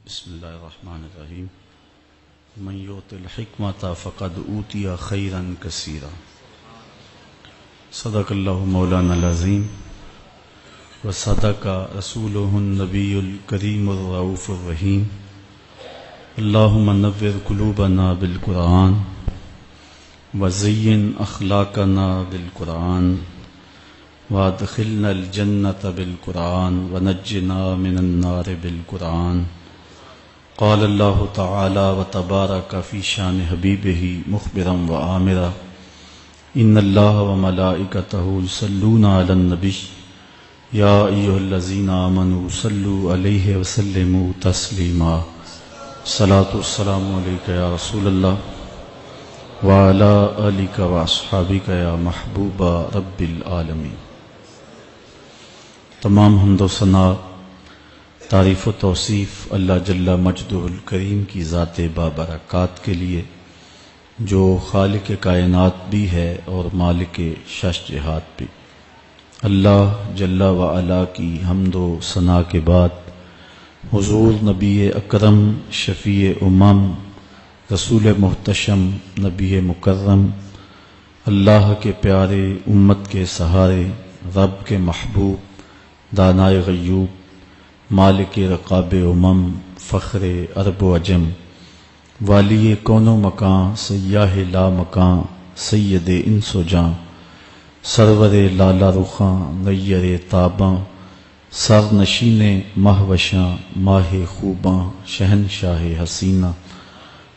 بسم اللہ الرحمن الرحیم من یؤت الحکمۃ فقد اوتی خیرا کثیرا صدق اللہ مولانا العظیم وصدق رسولہ النبی الکریم الرؤوف الرحیم اللہم نور قلوبنا بالقرآن وزین اخلاقنا بالقرآن وادخلنا الجنۃ بالقرآن ونجنا من النار بالقرآن قال اللہ تعالی وتبارک فی شان حبیبہ مخبرا وآمرا ان اللہ وملائکتہ یصلون علی النبی یا ایھا الذین آمنوا صلوا علیہ وسلموا تسلیما الصلاۃ والسلام علیک یا رسول اللہ وعلی آلک واصحابک یا محبوب رب العالمین۔ تمام حمد و ثنا تعریف و توصیف اللہ جل مجدہ الکریم کی ذات بابرکات کے لیے جو خالق کائنات بھی ہے اور مالک شش جہات بھی۔ اللہ جل وعلا کی حمد و ثنا کے بعد حضور نبی اکرم شفیع امم رسول محتشم نبی مکرم اللہ کے پیارے امت کے سہارے رب کے محبوب دانائے غیوب مالک رقاب امم فخر عرب و عجم والی کون و مکان سیاہ لا مکان سید انس و جاں سرور لالا رخاں نیر تاباں سر نشین مہوشاں ماہ خوباں شہنشاہ حسینہ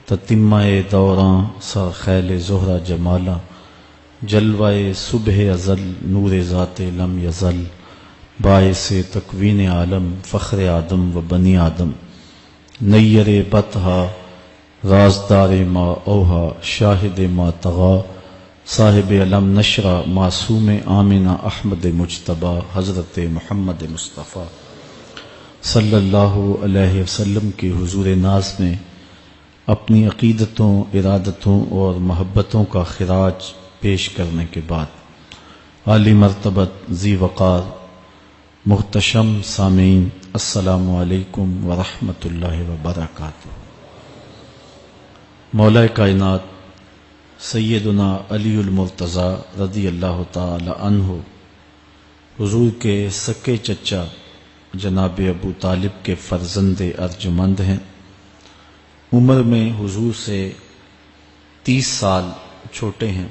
تتمہ دوراں سر خیل زہرہ جمالا جلوہ صبح ازل نور ذات لم یزل باعث تکوین عالم فخر آدم و بنی آدم نیر بطحا رازدار ما اوہا شاہد ما تغا صاحب علم نشرہ معصوم آمنہ احمد مجتبی حضرت محمد مصطفیٰ صلی اللہ علیہ وسلم کے حضور ناز میں اپنی عقیدتوں ارادتوں اور محبتوں کا خراج پیش کرنے کے بعد عالی مرتبت ذی وقار محتشم سامعین السلام علیکم ورحمۃ اللہ وبرکاتہ۔ مولا کائنات سیدنا علی المرتضیٰ رضی اللہ تعالی عنہ حضور کے سکے چچا جناب ابو طالب کے فرزند ارجمند ہیں۔ عمر میں حضور سے 30 سال چھوٹے ہیں۔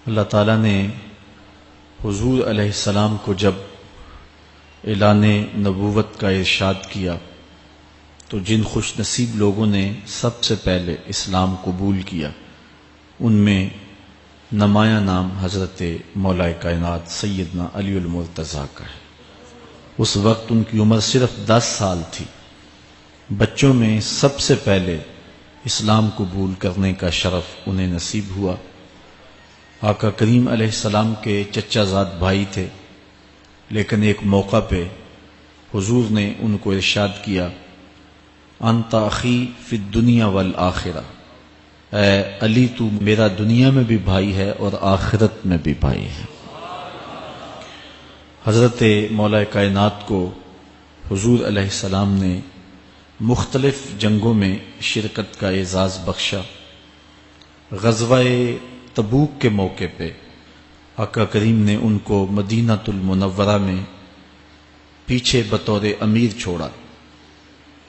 اللہ تعالیٰ نے حضور علیہ السلام کو جب اعلان نبوت کا ارشاد کیا تو جن خوش نصیب لوگوں نے سب سے پہلے اسلام قبول کیا ان میں نمایاں نام حضرت مولا کائنات سیدنا علی المرتضیٰ کا ہے۔ اس وقت ان کی عمر صرف 10 سال تھی۔ بچوں میں سب سے پہلے اسلام قبول کرنے کا شرف انہیں نصیب ہوا۔ آقا کریم علیہ السلام کے چچا زاد بھائی تھے، لیکن ایک موقع پہ حضور نے ان کو ارشاد کیا انت اخی فی الدنیا والآخرہ، اے علی تو میرا دنیا میں بھی بھائی ہے اور آخرت میں بھی بھائی ہے۔ حضرت مولا کائنات کو حضور علیہ السلام نے مختلف جنگوں میں شرکت کا اعزاز بخشا۔ غزوہ تبوک کے موقع پہ آقا کریم نے ان کو مدینۃ المنورہ میں پیچھے بطور امیر چھوڑا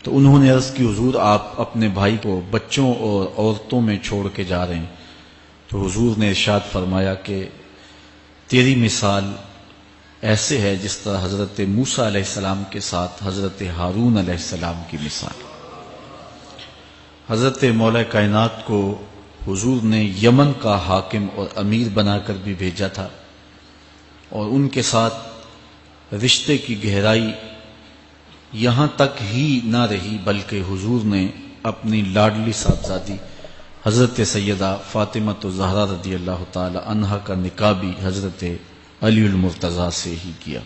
تو انہوں نے عرض کی حضور آپ اپنے بھائی کو بچوں اور عورتوں میں چھوڑ کے جا رہے ہیں، تو حضور نے ارشاد فرمایا کہ تیری مثال ایسے ہے جس طرح حضرت موسیٰ علیہ السلام کے ساتھ حضرت ہارون علیہ السلام کی مثال۔ حضرت مولا کائنات کو حضور نے یمن کا حاکم اور امیر بنا کر بھی بھیجا تھا، اور ان کے ساتھ رشتے کی گہرائی یہاں تک ہی نہ رہی بلکہ حضور نے اپنی لاڈلی صاحبزادی حضرت سیدہ فاطمہ الزہرا رضی اللہ تعالی عنہا کا نکاح بھی حضرت علی المرتضیٰ سے ہی کیا۔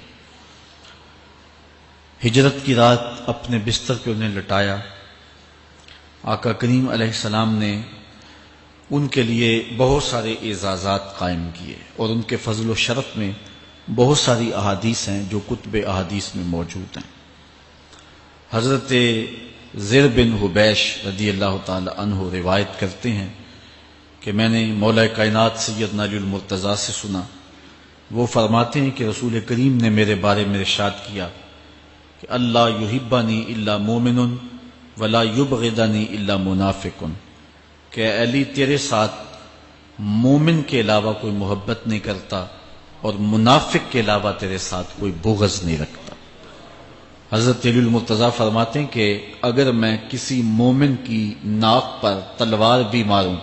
ہجرت کی رات اپنے بستر پہ انہیں لٹایا۔ آقا کریم علیہ السلام نے ان کے لیے بہت سارے اعزازات قائم کیے، اور ان کے فضل و شرف میں بہت ساری احادیث ہیں جو کتب احادیث میں موجود ہیں۔ حضرت زر بن حبیش رضی اللہ تعالی عنہ روایت کرتے ہیں کہ میں نے مولا کائنات سیدنا علی المرتضیٰ سے سنا، وہ فرماتے ہیں کہ رسول کریم نے میرے بارے میں ارشاد کیا کہ اللہ یحبنی الا مومن ولا یبغضنی الا منافق، کہ اے علی تیرے ساتھ مومن کے علاوہ کوئی محبت نہیں کرتا اور منافق کے علاوہ تیرے ساتھ کوئی بغض نہیں رکھتا۔ حضرت علی المرتضیٰ فرماتے ہیں کہ اگر میں کسی مومن کی ناک پر تلوار بھی ماروں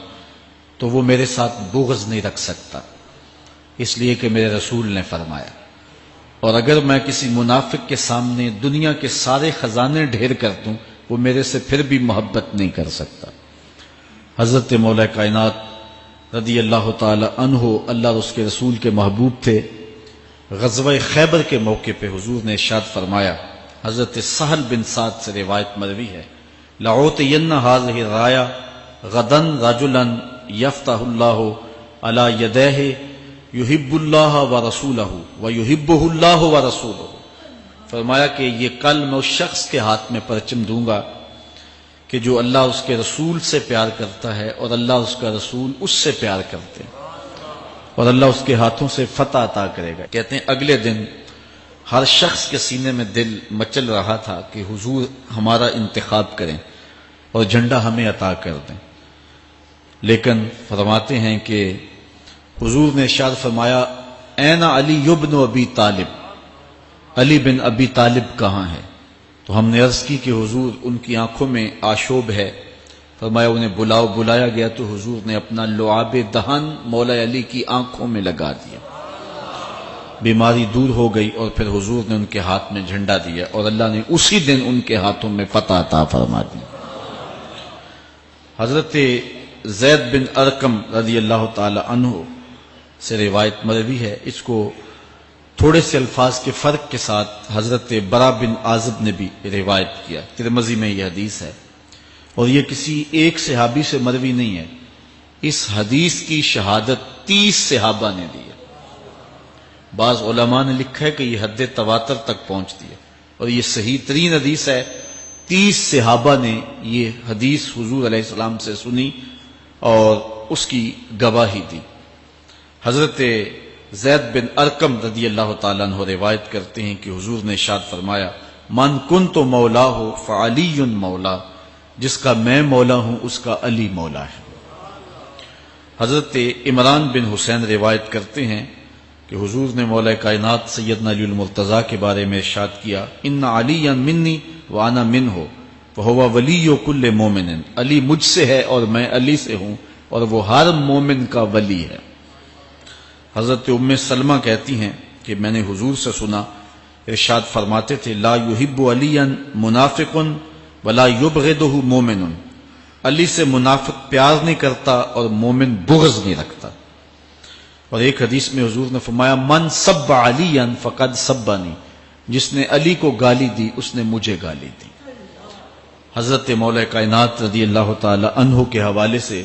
تو وہ میرے ساتھ بغض نہیں رکھ سکتا، اس لیے کہ میرے رسول نے فرمایا، اور اگر میں کسی منافق کے سامنے دنیا کے سارے خزانے ڈھیر کر دوں وہ میرے سے پھر بھی محبت نہیں کر سکتا۔ حضرت مولا کائنات رضی اللہ تعالی عنہ اللہ اور اس کے رسول کے محبوب تھے۔ غزوہ خیبر کے موقع پہ حضور نے ارشاد فرمایا، حضرت سہل بن سعد سے روایت مروی ہے، لَأُعْطِيَنَّ هَذِهِ الرَّايَةَ غَدًا رَجُلًا يَفْتَحُ اللَّهُ عَلَى يَدَيْهِ يُحِبُّ اللَّهَ وَرَسُولَهُ وَيُحِبُّهُ اللَّهُ وَرَسُولُهُ۔ فرمایا کہ یہ کل میں اس شخص کے ہاتھ میں پرچم دوں گا کہ جو اللہ اس کے رسول سے پیار کرتا ہے اور اللہ اس کا رسول اس سے پیار کرتے ہیں، اور اللہ اس کے ہاتھوں سے فتح عطا کرے گا۔ کہتے ہیں اگلے دن ہر شخص کے سینے میں دل مچل رہا تھا کہ حضور ہمارا انتخاب کریں اور جھنڈا ہمیں عطا کر دیں، لیکن فرماتے ہیں کہ حضور نے ارشاد فرمایا، این علی ابن ابی طالب، علی بن ابی طالب کہاں ہے؟ تو ہم نے عرض کی کہ حضور ان کی آنکھوں میں آشوب ہے۔ فرمایا انہیں بلاؤ۔ بلایا گیا تو حضور نے اپنا لعاب دہن مولا علی کی آنکھوں میں لگا دیا، بیماری دور ہو گئی، اور پھر حضور نے ان کے ہاتھ میں جھنڈا دیا اور اللہ نے اسی دن ان کے ہاتھوں میں فتح عطا فرما دی۔ حضرت زید بن ارقم رضی اللہ تعالی عنہ سے روایت مروی ہے، اس کو تھوڑے سے الفاظ کے فرق کے ساتھ حضرت برا بن عازب نے بھی روایت کیا، ترمذی میں یہ حدیث ہے، اور یہ کسی ایک صحابی سے مروی نہیں ہے، اس حدیث کی شہادت 30 صحابہ نے دی ہے۔ بعض علماء نے لکھا ہے کہ یہ حد تواتر تک پہنچتی ہے، اور یہ صحیح ترین حدیث ہے۔ 30 صحابہ نے یہ حدیث حضور علیہ السلام سے سنی اور اس کی گواہی دی۔ حضرت زید بن ارقم رضی اللہ تعالیٰ عنہ روایت کرتے ہیں کہ حضور نے ارشاد فرمایا، من کنت مولاہ فعلی مولا، جس کا میں مولا ہوں اس کا علی مولا ہے۔ حضرت عمران بن حسین روایت کرتے ہیں کہ حضور نے مولا کائنات سیدنا علی المرتضیٰ کے بارے میں ارشاد کیا، ان علی منی وانا منہ وہو ولی کل مومن، علی مجھ سے ہے اور میں علی سے ہوں، اور وہ ہر مومن کا ولی ہے۔ حضرت ام سلمہ کہتی ہیں کہ میں نے حضور سے سنا، ارشاد فرماتے تھے، لا یحب علی منافق ولا یبغضہ مومن، علی سے منافق پیار نہیں کرتا اور مومن بغض نہیں رکھتا۔ اور ایک حدیث میں حضور نے فرمایا، من سب علی فقد سبنی، جس نے علی کو گالی دی اس نے مجھے گالی دی۔ حضرت مولا کائنات رضی اللہ تعالی عنہ کے حوالے سے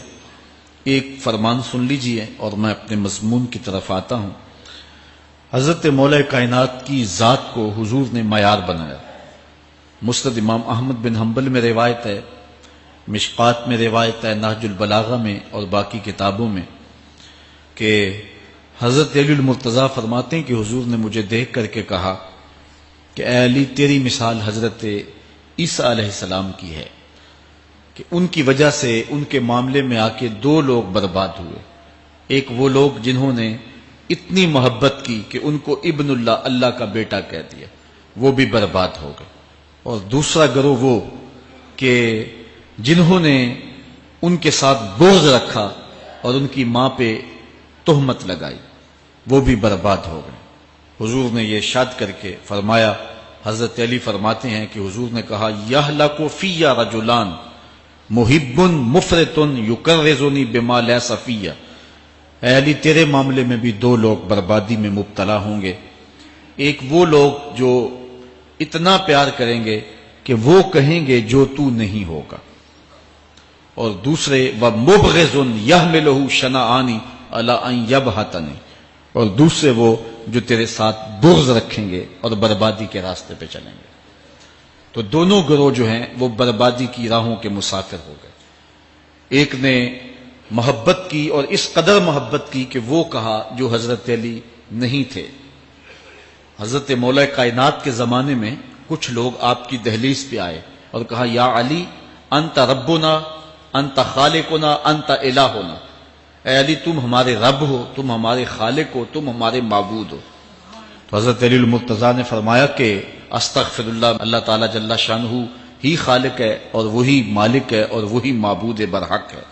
ایک فرمان سن لیجئے اور میں اپنے مضمون کی طرف آتا ہوں۔ حضرت مولا کائنات کی ذات کو حضور نے معیار بنایا۔ مسند امام احمد بن حنبل میں روایت ہے، مشکات میں روایت ہے، نہج البلاغہ میں اور باقی کتابوں میں، کہ حضرت علی المرتضیٰ فرماتے ہیں کہ حضور نے مجھے دیکھ کر کے کہا کہ اے علی، تیری مثال حضرت عیسیٰ علیہ السلام کی ہے کہ ان کی وجہ سے ان کے معاملے میں آ کے 2 لوگ برباد ہوئے۔ ایک وہ لوگ جنہوں نے اتنی محبت کی کہ ان کو ابن اللہ، اللہ کا بیٹا کہہ دیا، وہ بھی برباد ہو گئے، اور دوسرا گروہ وہ کہ جنہوں نے ان کے ساتھ بغض رکھا اور ان کی ماں پہ تہمت لگائی، وہ بھی برباد ہو گئے۔ حضور نے یہ ارشاد کر کے فرمایا، حضرت علی فرماتے ہیں کہ حضور نے کہا، یہلک فی رجلان محب مفرط یکرزنی بما لیس فی، اے علی تیرے معاملے میں بھی 2 لوگ بربادی میں مبتلا ہوں گے۔ ایک وہ لوگ جو اتنا پیار کریں گے کہ وہ کہیں گے جو تو نہیں ہوگا، اور دوسرے ومبغض یحملہ شنآن علی ان یبہتنی، اور دوسرے وہ جو تیرے ساتھ بغض رکھیں گے اور بربادی کے راستے پہ چلیں گے۔ تو دونوں گروہ جو ہیں وہ بربادی کی راہوں کے مسافر ہو گئے. ایک نے محبت کی اور اس قدر محبت کی کہ وہ کہا جو حضرت علی نہیں تھے. حضرت مولا کائنات کے زمانے میں کچھ لوگ آپ کی دہلیز پہ آئے اور کہا یا علی انت ربنا انت خالقنا انت الہنا، اے علی تم ہمارے رب ہو، تم ہمارے خالق ہو، تم ہمارے معبود ہو. تو حضرت علی المرتضیٰ نے فرمایا کہ استغفر اللہ، اللہ تعالیٰ جل شانہ ہی خالق ہے اور وہی مالک ہے اور وہی معبود برحق ہے.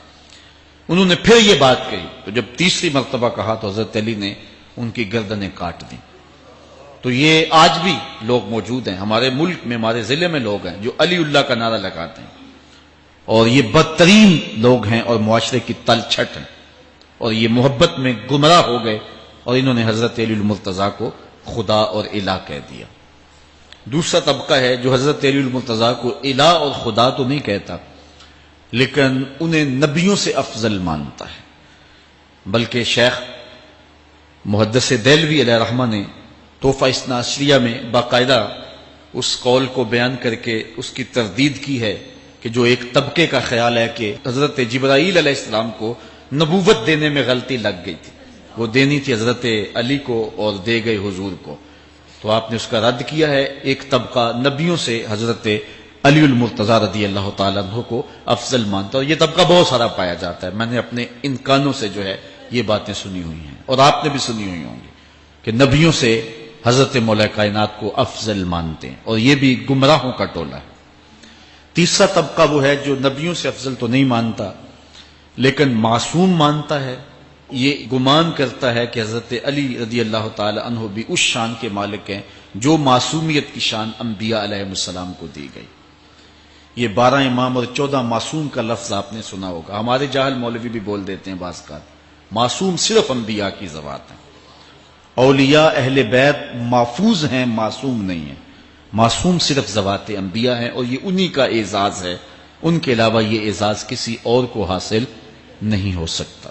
انہوں نے پھر یہ بات کہی تو جب تیسری مرتبہ کہا تو حضرت علی نے ان کی گردنیں کاٹ دیں. تو یہ آج بھی لوگ موجود ہیں ہمارے ملک میں، ہمارے ضلع میں لوگ ہیں جو علی اللہ کا نعرہ لگاتے ہیں، اور یہ بدترین لوگ ہیں اور معاشرے کی تل چھٹ ہیں، اور یہ محبت میں گمراہ ہو گئے اور انہوں نے حضرت علی المرتضیٰ کو خدا اور الہ کہہ دیا. دوسرا طبقہ ہے جو حضرت علی المرتضیٰ کو الہ اور خدا تو نہیں کہتا لیکن انہیں نبیوں سے افضل مانتا ہے. بلکہ شیخ محدث دہلوی علیہ رحمہ نے تحفہ اثنا عشریہ میں باقاعدہ اس قول کو بیان کر کے اس کی تردید کی ہے کہ جو ایک طبقے کا خیال ہے کہ حضرت جبرائیل علیہ السلام کو نبوت دینے میں غلطی لگ گئی تھی، وہ دینی تھی حضرت علی کو اور دے گئے حضور کو. تو آپ نے اس کا رد کیا ہے. ایک طبقہ نبیوں سے حضرت علی المرتضیٰ رضی اللہ تعالیٰ عنہ کو افضل مانتا ہے، اور یہ طبقہ بہت سارا پایا جاتا ہے. میں نے اپنے ان کانوں سے جو ہے یہ باتیں سنی ہوئی ہیں اور آپ نے بھی سنی ہوئی ہوں گی کہ نبیوں سے حضرت مولا کائنات کو افضل مانتے ہیں، اور یہ بھی گمراہوں کا ٹولہ ہے. تیسرا طبقہ وہ ہے جو نبیوں سے افضل تو نہیں مانتا لیکن معصوم مانتا ہے. یہ گمان کرتا ہے کہ حضرت علی رضی اللہ تعالی عنہ بھی اس شان کے مالک ہیں جو معصومیت کی شان انبیاء علیہ السلام کو دی گئی. یہ 12 امام اور 14 معصوم کا لفظ آپ نے سنا ہوگا. ہمارے جاہل مولوی بھی بول دیتے ہیں بعض کا، معصوم صرف انبیاء کی ذوات ہیں. اولیاء اہل بیت محفوظ ہیں، معصوم نہیں ہیں. معصوم صرف ذوات انبیاء ہیں اور یہ انہی کا اعزاز ہے، ان کے علاوہ یہ اعزاز کسی اور کو حاصل نہیں ہو سکتا.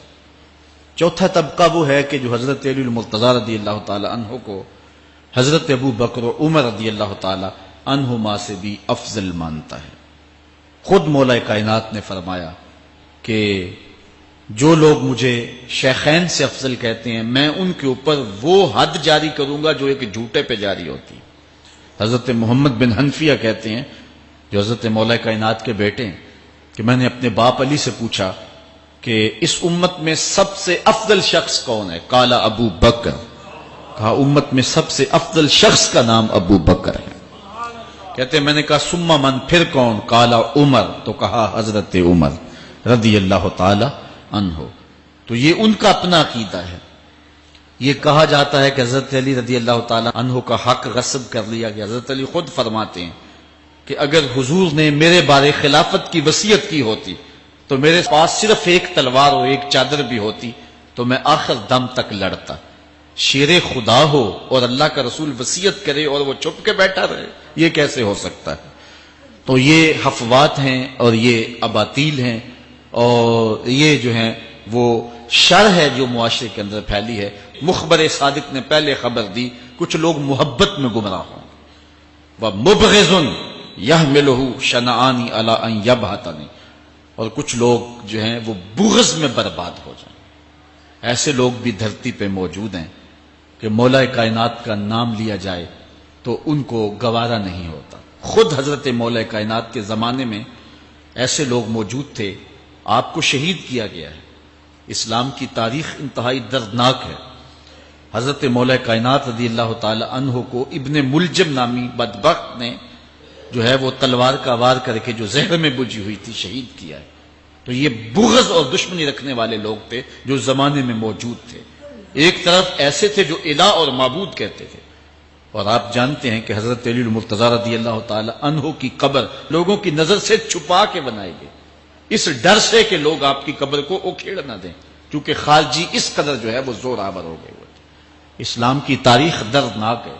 چوتھا طبقہ وہ ہے کہ جو حضرت علی المرتضیٰ رضی اللہ تعالی عنہ کو حضرت ابو بکر و عمر رضی اللہ تعالی عنہما سے بھی افضل مانتا ہے. خود مولا کائنات نے فرمایا کہ جو لوگ مجھے شیخین سے افضل کہتے ہیں میں ان کے اوپر وہ حد جاری کروں گا جو ایک جھوٹے پہ جاری ہوتی. حضرت محمد بن حنفیہ کہتے ہیں جو حضرت مولا کائنات کے بیٹے ہیں کہ میں نے اپنے باپ علی سے پوچھا کہ اس امت میں سب سے افضل شخص کون ہے؟ قالا ابو بکر. کہا امت میں سب سے افضل شخص کا نام ابو بکر ہے. کہتے ہیں میں نے کہا ثم من، پھر کون؟ قالا عمر. تو کہا حضرت عمر رضی اللہ تعالی عنہ. تو یہ ان کا اپنا عقیدہ ہے. یہ کہا جاتا ہے کہ حضرت علی رضی اللہ تعالی عنہ کا حق غصب کر لیا گیا. حضرت علی خود فرماتے ہیں کہ اگر حضور نے میرے بارے خلافت کی وصیت کی ہوتی تو میرے پاس صرف ایک تلوار اور ایک چادر بھی ہوتی تو میں آخر دم تک لڑتا. شیر خدا ہو اور اللہ کا رسول وصیت کرے اور وہ چھپ کے بیٹھا رہے، یہ کیسے ہو سکتا ہے؟ تو یہ حفوات ہیں اور یہ اباطیل ہیں اور یہ جو ہیں وہ شر ہے جو معاشرے کے اندر پھیلی ہے. مخبر صادق نے پہلے خبر دی کچھ لوگ محبت میں گمراہ ہوں. وَمُبْغِضٌ يَحْمِلُهُ شَنَآنِ عَلَىٰ أَن يَبْهَتَنِ، اور کچھ لوگ جو ہیں وہ بغض میں برباد ہو جائیں. ایسے لوگ بھی دھرتی پہ موجود ہیں کہ مولا کائنات کا نام لیا جائے تو ان کو گوارا نہیں ہوتا. خود حضرت مولا کائنات کے زمانے میں ایسے لوگ موجود تھے. آپ کو شہید کیا گیا ہے. اسلام کی تاریخ انتہائی دردناک ہے. حضرت مولا کائنات رضی اللہ تعالی عنہ کو ابن ملجم نامی بدبخت نے جو ہے وہ تلوار کا وار کر کے جو زہر میں بجھی ہوئی تھی شہید کیا ہے. تو یہ بغض اور دشمنی رکھنے والے لوگ تھے جو زمانے میں موجود تھے. ایک طرف ایسے تھے جو الہ اور معبود کہتے تھے، اور آپ جانتے ہیں کہ حضرت علی المرتضیٰ رضی اللہ تعالی عنہ کی قبر لوگوں کی نظر سے چھپا کے بنائی گئی اس ڈر سے کہ لوگ آپ کی قبر کو اکھیڑ نہ دیں، کیونکہ خارجی اس قدر جو ہے وہ زور آور ہو گئے ہوئے تھے. اسلام کی تاریخ دردناک ہے.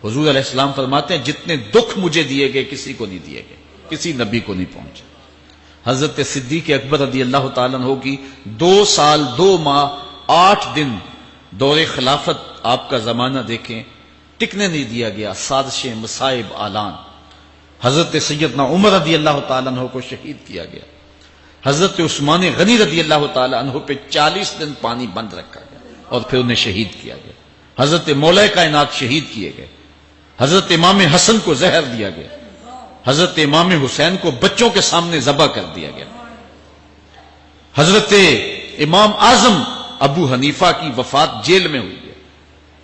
حضور علیہ السلام فرماتے ہیں جتنے دکھ مجھے دیے گئے کسی کو نہیں دیے گئے، کسی نبی کو نہیں پہنچے. حضرت صدیق اکبر رضی اللہ تعالیٰ عنہ کی 2 سال 2 ماہ 8 دن دور خلافت آپ کا زمانہ دیکھیں، ٹکنے نہیں دیا گیا. سازشیں، مصائب، اعلان. حضرت سیدنا عمر رضی اللہ تعالیٰ عنہ کو شہید کیا گیا، حضرت عثمان غنی رضی اللہ تعالیٰ عنہ پہ 40 دن پانی بند رکھا گیا اور پھر انہیں شہید کیا گیا، حضرت مولا کائنات شہید کیے گئے، حضرت امام حسن کو زہر دیا گیا، حضرت امام حسین کو بچوں کے سامنے ذبح کر دیا گیا، حضرت امام اعظم ابو حنیفہ کی وفات جیل میں ہوئی ہے،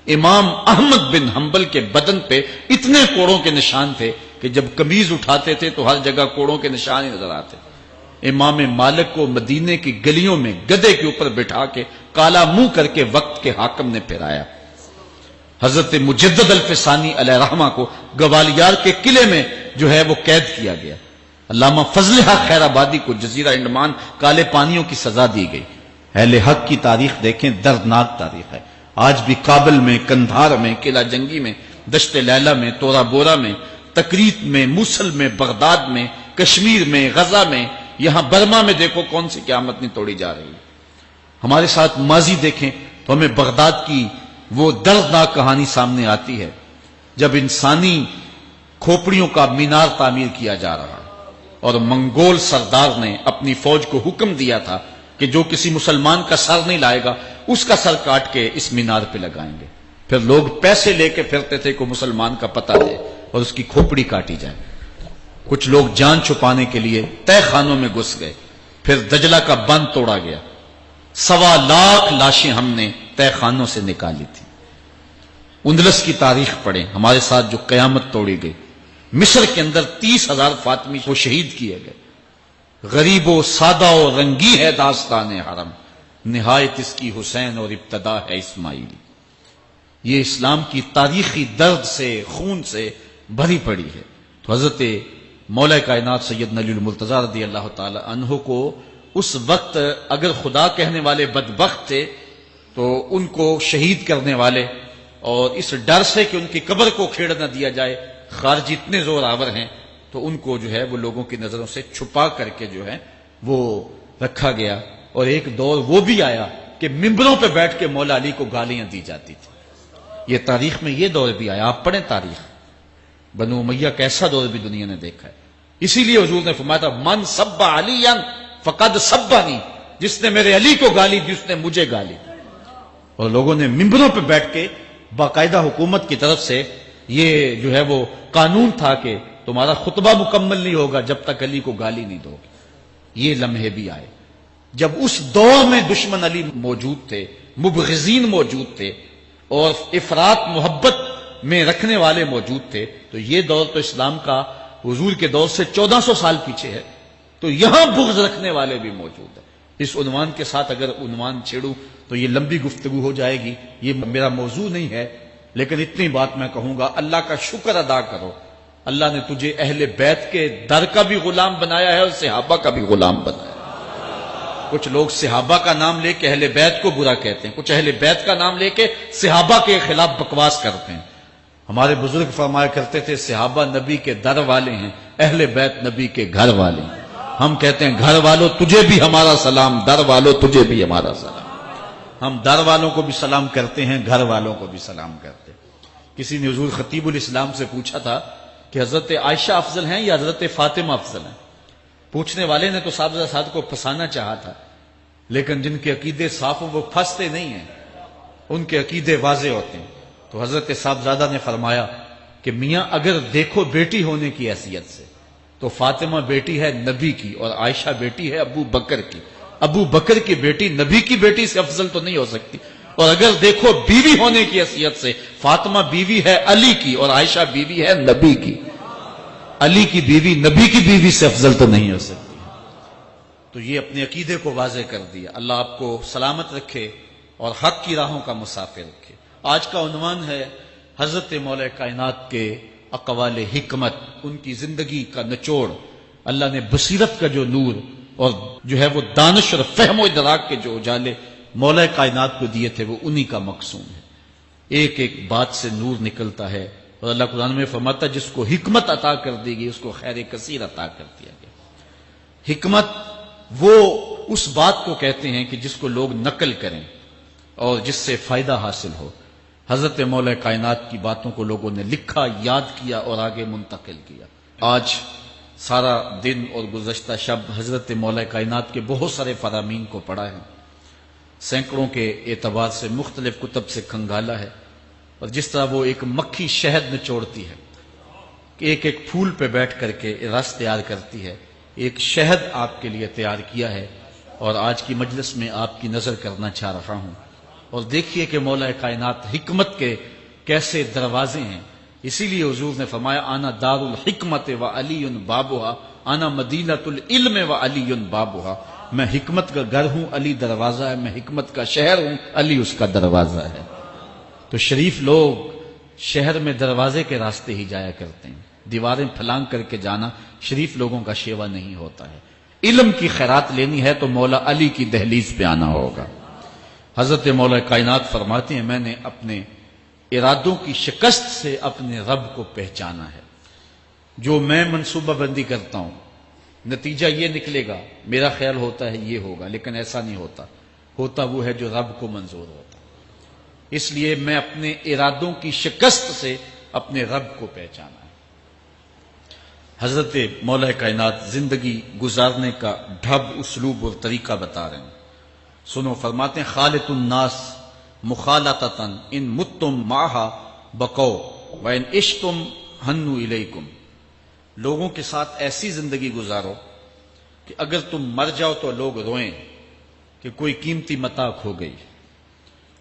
امام احمد بن حنبل کے بدن پہ اتنے کوڑوں کے نشان تھے کہ جب قمیض اٹھاتے تھے تو ہر جگہ کوڑوں کے نشان ہی نظر آتے، امام مالک کو مدینے کی گلیوں میں گدھے کے اوپر بٹھا کے کالا منہ کر کے وقت کے حاکم نے پھرایا، حضرت مجدد الفسانی علیہ رحمہ کو گوالیار کے قلعے میں جو ہے وہ قید کیا گیا، علامہ فضل حق خیر آبادی کو جزیرہ انڈمان کالے پانیوں کی سزا دی گئی۔ اہل حق کی تاریخ دیکھیں، دردناک تاریخ ہے، آج بھی کابل میں، کندھار میں، قلعہ جنگی میں، دشت لیلہ میں، تورا بورا میں، تکریت میں، موصل میں، بغداد میں، کشمیر میں، غزہ میں، یہاں برما میں دیکھو کون سی قیامت نہیں توڑی جا رہی ہے۔ ہمارے ساتھ ماضی دیکھیں تو ہمیں بغداد کی وہ دردناک کہانی سامنے آتی ہے جب انسانی کھوپڑیوں کا مینار تعمیر کیا جا رہا اور منگول سردار نے اپنی فوج کو حکم دیا تھا کہ جو کسی مسلمان کا سر نہیں لائے گا اس کا سر کاٹ کے اس مینار پہ لگائیں گے، پھر لوگ پیسے لے کے پھرتے تھے کہ مسلمان کا پتہ دے اور اس کی کھوپڑی کاٹی جائے، کچھ لوگ جان چھپانے کے لیے تہ خانوں میں گھس گئے، پھر دجلہ کا بند توڑا گیا، 1.25 لاکھ لاشیں ہم نے تہ خانوں سے نکالی تھی۔ اندلس کی تاریخ پڑھیں، ہمارے ساتھ جو قیامت توڑی گئی، مصر کے اندر 30,000 فاطمی کو شہید کیے گئے، غریب و سادہ و رنگی ہے داستان حرم، نہایت اس کی حسین اور ابتدا ہے اسماعیل۔ یہ اسلام کی تاریخی درد سے، خون سے بھری پڑی ہے۔ تو حضرت مولا کائنات سیدنا علی المرتضی رضی اللہ تعالی عنہ کو اس وقت اگر خدا کہنے والے بدبخت تھے تو ان کو شہید کرنے والے اور اس ڈر سے کہ ان کی قبر کو کھیڑ نہ دیا جائے خارجی اتنے زور آور ہیں تو ان کو جو ہے وہ لوگوں کی نظروں سے چھپا کر کے جو ہے وہ رکھا گیا، اور ایک دور وہ بھی آیا کہ ممبروں پہ بیٹھ کے مولا علی کو گالیاں دی جاتی تھی۔ یہ تاریخ میں یہ دور بھی آیا، آپ پڑھیں تاریخ، بنو امیہ کا ایسا دور بھی دنیا نے دیکھا ہے۔ اسی لیے حضور نے فرمایا تھا من سب علی فقد سبنی، جس نے میرے علی کو گالی دی اس نے مجھے گالی دی، اور لوگوں نے ممبروں پہ بیٹھ کے باقاعدہ حکومت کی طرف سے یہ جو ہے وہ قانون تھا کہ تمہارا خطبہ مکمل نہیں ہوگا جب تک علی کو گالی نہیں دو گے۔ یہ لمحے بھی آئے جب اس دور میں دشمن علی موجود تھے، مبغضین موجود تھے اور افراط محبت میں رکھنے والے موجود تھے، تو یہ دور تو اسلام کا حضور کے دور سے 1400 سال پیچھے ہے، تو یہاں بغض رکھنے والے بھی موجود ہیں۔ اس عنوان کے ساتھ اگر عنوان چھیڑوں تو یہ لمبی گفتگو ہو جائے گی، یہ میرا موضوع نہیں ہے، لیکن اتنی بات میں کہوں گا، اللہ کا شکر ادا کرو، اللہ نے تجھے اہل بیت کے در کا بھی غلام بنایا ہے اور صحابہ کا بھی غلام بنایا ہے۔ کچھ لوگ صحابہ کا نام لے کے اہل بیت کو برا کہتے ہیں، کچھ اہل بیت کا نام لے کے صحابہ کے خلاف بکواس کرتے ہیں۔ ہمارے بزرگ فرمایا کرتے تھے صحابہ نبی کے در والے ہیں، اہل بیت نبی کے گھر والے ہیں۔ ہم کہتے ہیں گھر والوں تجھے بھی ہمارا سلام، در والوں تجھے بھی ہمارا سلام۔ ہم در والوں کو بھی سلام کرتے ہیں، گھر والوں کو بھی سلام کرتے ہیں۔ کسی نے حضور خطیب الاسلام سے پوچھا تھا کہ حضرت عائشہ افضل ہیں یا حضرت فاطمہ افضل ہیں؟ پوچھنے والے نے تو صاحبزادہ کو پھنسانا چاہا تھا، لیکن جن کے عقیدے صاف ہوں وہ پھنستے نہیں ہیں، ان کے عقیدے واضح ہوتے ہیں۔ تو حضرت صاحبزادہ نے فرمایا کہ میاں اگر دیکھو بیٹی ہونے کی حیثیت سے تو فاطمہ بیٹی ہے نبی کی اور عائشہ بیٹی ہے ابو بکر کی، ابو بکر کی بیٹی نبی کی بیٹی سے افضل تو نہیں ہو سکتی، اور اگر دیکھو بیوی ہونے کی حیثیت سے فاطمہ بیوی ہے علی کی اور عائشہ بیوی ہے نبی کی، علی کی بیوی نبی کی بیوی سے افضل تو نہیں ہو سکتی۔ تو یہ اپنے عقیدے کو واضح کر دیا۔ اللہ آپ کو سلامت رکھے اور حق کی راہوں کا مسافر رکھے۔ آج کا عنوان ہے حضرت مولا کائنات کے اقوال حکمت، ان کی زندگی کا نچوڑ، اللہ نے بصیرت کا جو نور اور جو ہے وہ دانش اور فہم و ادراک کے جو اجالے مولا کائنات کو دیے تھے وہ انہی کا مقصود ہے۔ ایک ایک بات سے نور نکلتا ہے، اور اللہ قرآن میں فرماتا ہے جس کو حکمت عطا کر دی گئی اس کو خیر کثیر عطا کر دیا گیا۔ حکمت وہ اس بات کو کہتے ہیں کہ جس کو لوگ نقل کریں اور جس سے فائدہ حاصل ہو۔ حضرت مولا کائنات کی باتوں کو لوگوں نے لکھا، یاد کیا اور آگے منتقل کیا۔ آج سارا دن اور گزشتہ شب حضرت مولا کائنات کے بہت سارے فرامین کو پڑھا ہے، سینکڑوں کے اعتبار سے مختلف کتب سے کھنگالا ہے، اور جس طرح وہ ایک مکھی شہد نچوڑتی ہے کہ ایک ایک پھول پہ بیٹھ کر کے رس تیار کرتی ہے، ایک شہد آپ کے لیے تیار کیا ہے، اور آج کی مجلس میں آپ کی نظر کرنا چاہ رہا ہوں۔ اور دیکھیے کہ مولا کائنات حکمت کے کیسے دروازے ہیں، اسی لیے حضور نے فرمایا آنا دار الحکمت و علی بابھا، آنا مدینۃ العلم و علی بابھا، میں حکمت کا گھر ہوں، علی دروازہ ہے، میں حکمت کا شہر ہوں، علی اس کا دروازہ ہے۔ تو شریف لوگ شہر میں دروازے کے راستے ہی جایا کرتے ہیں، دیواریں پھلانگ کر کے جانا شریف لوگوں کا شیوا نہیں ہوتا ہے۔ علم کی خیرات لینی ہے تو مولا علی کی دہلیز پہ آنا ہوگا۔ حضرت مولا کائنات فرماتے ہیں میں نے اپنے ارادوں کی شکست سے اپنے رب کو پہچانا ہے، جو میں منصوبہ بندی کرتا ہوں نتیجہ یہ نکلے گا، میرا خیال ہوتا ہے یہ ہوگا، لیکن ایسا نہیں ہوتا، ہوتا وہ ہے جو رب کو منظور ہوتا۔ اس لیے میں اپنے ارادوں کی شکست سے اپنے رب کو پہچانا ہے۔ حضرت مولا کائنات زندگی گزارنے کا ڈھب، اسلوب اور طریقہ بتا رہے ہیں، سنو۔ فرماتے ہیں خالط الناس مخالطتاً ان متتم معہا بقو وان عشتم ہنو الیکم، لوگوں کے ساتھ ایسی زندگی گزارو کہ اگر تم مر جاؤ تو لوگ روئیں کہ کوئی قیمتی متاع کھو گئی،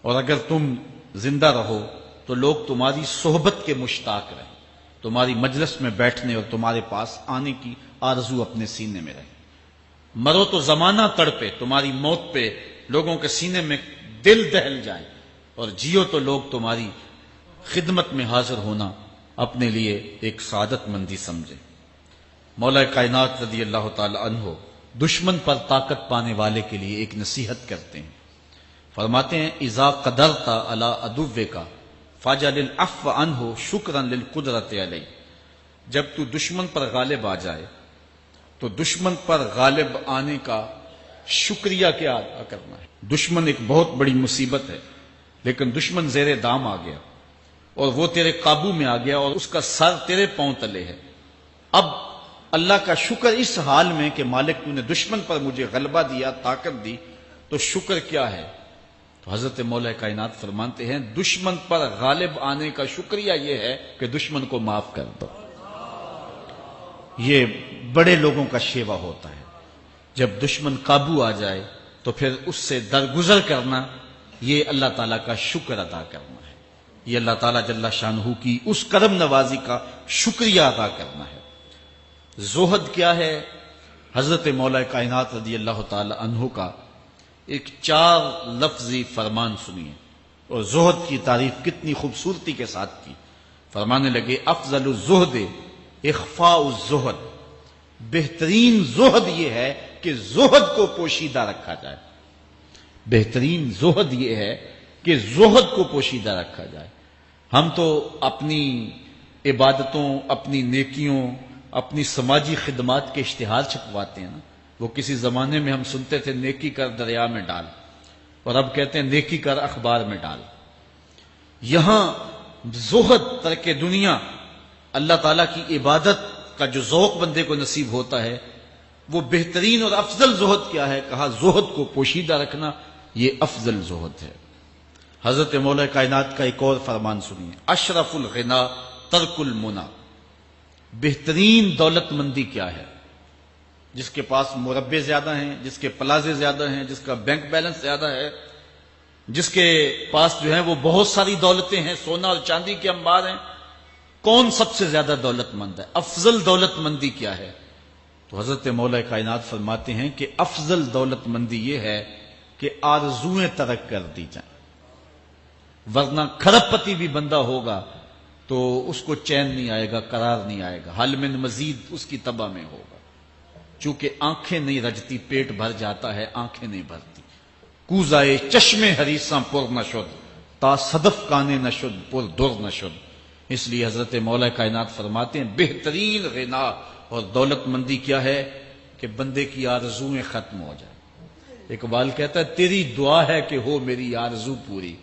اور اگر تم زندہ رہو تو لوگ تمہاری صحبت کے مشتاق رہیں، تمہاری مجلس میں بیٹھنے اور تمہارے پاس آنے کی آرزو اپنے سینے میں رہے۔ مرو تو زمانہ تڑپے، تمہاری موت پہ لوگوں کے سینے میں دل دہل جائے، اور جیو تو لوگ تمہاری خدمت میں حاضر ہونا اپنے لیے ایک سعادت مندی سمجھے۔ مولا کائنات رضی اللہ تعالی عنہ دشمن پر طاقت پانے والے کے لیے ایک نصیحت کرتے ہیں، فرماتے ہیں اذا قدرت علی عدوک فاجعل العفو عنہ شکرا للقدرت علیہ، جب تو دشمن پر غالب آ جائے تو دشمن پر غالب آنے کا شکریہ کیا ادا کرنا ہے۔ دشمن ایک بہت بڑی مصیبت ہے، لیکن دشمن زیر دام آ گیا اور وہ تیرے قابو میں آ گیا اور اس کا سر تیرے پاؤں تلے ہے۔ اب اللہ کا شکر اس حال میں کہ مالک تو نے دشمن پر مجھے غلبہ دیا، طاقت دی، تو شکر کیا ہے؟ تو حضرت مولا کائنات فرماتے ہیں دشمن پر غالب آنے کا شکریہ یہ ہے کہ دشمن کو معاف کر دو۔ یہ بڑے لوگوں کا شیوا ہوتا ہے، جب دشمن قابو آ جائے تو پھر اس سے درگزر کرنا، یہ اللہ تعالیٰ کا شکر ادا کرنا ہے، یہ اللہ تعالیٰ جل شانہ کی اس کرم نوازی کا شکریہ ادا کرنا ہے۔ زہد کیا ہے؟ حضرت مولا کائنات رضی اللہ تعالی عنہ کا ایک 4 لفظی فرمان سنیے، اور زہد کی تعریف کتنی خوبصورتی کے ساتھ کی۔ فرمانے لگے افضل الزہد اخفاء الزہد، بہترین زہد یہ ہے کہ زہد کو پوشیدہ رکھا جائے، بہترین زہد یہ ہے کہ زہد کو پوشیدہ رکھا جائے۔ ہم تو اپنی عبادتوں، اپنی نیکیوں، اپنی سماجی خدمات کے اشتہار چھپواتے ہیں نا، وہ کسی زمانے میں ہم سنتے تھے نیکی کر دریا میں ڈال، اور اب کہتے ہیں نیکی کر اخبار میں ڈال۔ یہاں زہد، ترک دنیا، اللہ تعالیٰ کی عبادت کا جو ذوق بندے کو نصیب ہوتا ہے، وہ بہترین اور افضل زہد کیا ہے؟ کہا زہد کو پوشیدہ رکھنا، یہ افضل زہد ہے۔ حضرت مولا کائنات کا ایک اور فرمان سنیے، اشرف الغنا ترک المنا، بہترین دولت مندی کیا ہے؟ جس کے پاس مربے زیادہ ہیں، جس کے پلازے زیادہ ہیں، جس کا بینک بیلنس زیادہ ہے، جس کے پاس جو ہے وہ بہت ساری دولتیں ہیں، سونا اور چاندی کے انبار ہیں، کون سب سے زیادہ دولت مند ہے؟ افضل دولت مندی کیا ہے؟ تو حضرت مولا کائنات فرماتے ہیں کہ افضل دولت مندی یہ ہے کہ آرزویں ترک کر دی جائیں، ورنہ کھرب پتی بھی بندہ ہوگا تو اس کو چین نہیں آئے گا، قرار نہیں آئے گا، حل من مزید اس کی تباہ میں ہوگا۔ چونکہ آنکھیں نہیں رجتی، پیٹ بھر جاتا ہے، آنکھیں نہیں بھرتی۔ کوزائے چشمے حریصاں پر نشد، تا صدف کانے نشد پر در نشد۔ اس لیے حضرت مولا کائنات فرماتے ہیں بہترین غنا اور دولت مندی کیا ہے؟ کہ بندے کی آرزویں ختم ہو جائیں۔ اقبال کہتا ہے تیری دعا ہے کہ ہو میری آرزو پوری،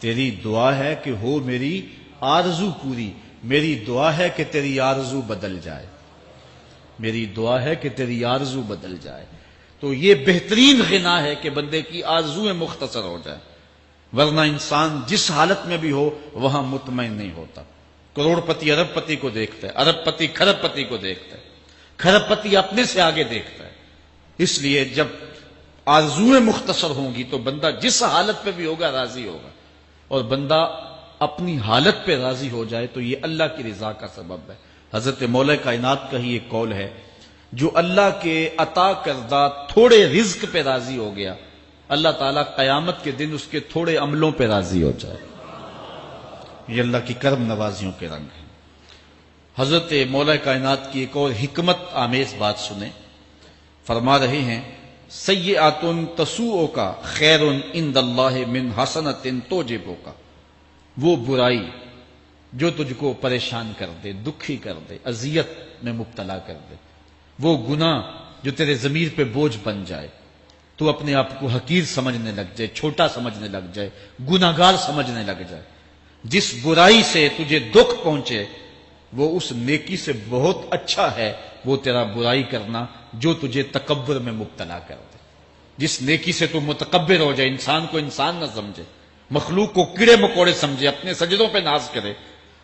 تیری دعا ہے کہ ہو میری آرزو پوری، میری دعا ہے کہ تیری آرزو بدل جائے۔ میری دعا ہے کہ تیری آرزو بدل جائے. تو یہ بہترین غنا ہے کہ بندے کی آرزویں مختصر ہو جائے، ورنہ انسان جس حالت میں بھی ہو وہاں مطمئن نہیں ہوتا. کروڑ پتی ارب پتی کو دیکھتا ہے، ارب پتی کھرب پتی کو دیکھتا ہے، کھرب پتی اپنے سے آگے دیکھتا ہے. اس لیے جب آرزویں مختصر ہوں گی تو بندہ جس حالت پہ بھی ہوگا راضی ہوگا، اور بندہ اپنی حالت پہ راضی ہو جائے تو یہ اللہ کی رضا کا سبب ہے. حضرت مولا کائنات کا ہی ایک قول ہے، جو اللہ کے عطا کردہ تھوڑے رزق پہ راضی ہو گیا، اللہ تعالیٰ قیامت کے دن اس کے تھوڑے عملوں پہ راضی ہو جائے. یہ اللہ کی کرم نوازیوں کے رنگ ہیں. حضرت مولا کائنات کی ایک اور حکمت آمیز بات سنیں. فرما رہے ہیں سیئات تسوء کا خیر عند اللہ من حسنۃ توجب کا. وہ برائی جو تجھ کو پریشان کر دے، دکھی کر دے، اذیت میں مبتلا کر دے، وہ گناہ جو تیرے ضمیر پہ بوجھ بن جائے، تو اپنے آپ کو حقیر سمجھنے لگ جائے، چھوٹا سمجھنے لگ جائے، گناہگار سمجھنے لگ جائے، جس برائی سے تجھے دکھ پہنچے وہ اس نیکی سے بہت اچھا ہے وہ تیرا برائی کرنا جو تجھے تکبر میں مبتلا کر دے. جس نیکی سے تو متکبر ہو جائے، انسان کو انسان نہ سمجھے، مخلوق کو کیڑے مکوڑے سمجھے، اپنے سجدوں پہ ناز کرے،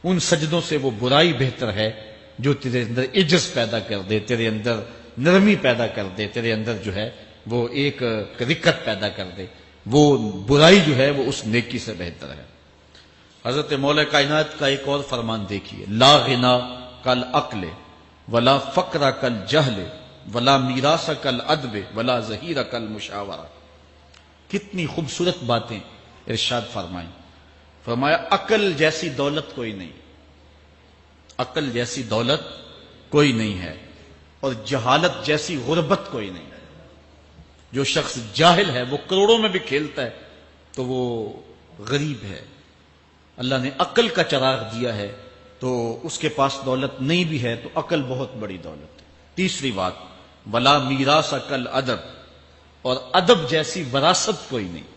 ان سجدوں سے وہ برائی بہتر ہے جو تیرے اندر عجز پیدا کر دے، تیرے اندر نرمی پیدا کر دے، تیرے اندر جو ہے وہ ایک رکت پیدا کر دے. وہ برائی جو ہے وہ اس نیکی سے بہتر ہے. حضرت مولا کائنات کا ایک اور فرمان دیکھیے، لا غنا کل عقل ولا فقر کل جہل ولا میراث کل ادب ولا ظہیر کل مشاورہ. کتنی خوبصورت باتیں ارشاد فرمائیں. فرمایا عقل جیسی دولت کوئی نہیں، عقل جیسی دولت کوئی نہیں ہے، اور جہالت جیسی غربت کوئی نہیں. جو شخص جاہل ہے وہ کروڑوں میں بھی کھیلتا ہے تو وہ غریب ہے. اللہ نے عقل کا چراغ دیا ہے تو اس کے پاس دولت نہیں بھی ہے تو عقل بہت بڑی دولت ہے. تیسری بات، ولا میراث کل ادب، اور ادب جیسی وراثت کوئی نہیں.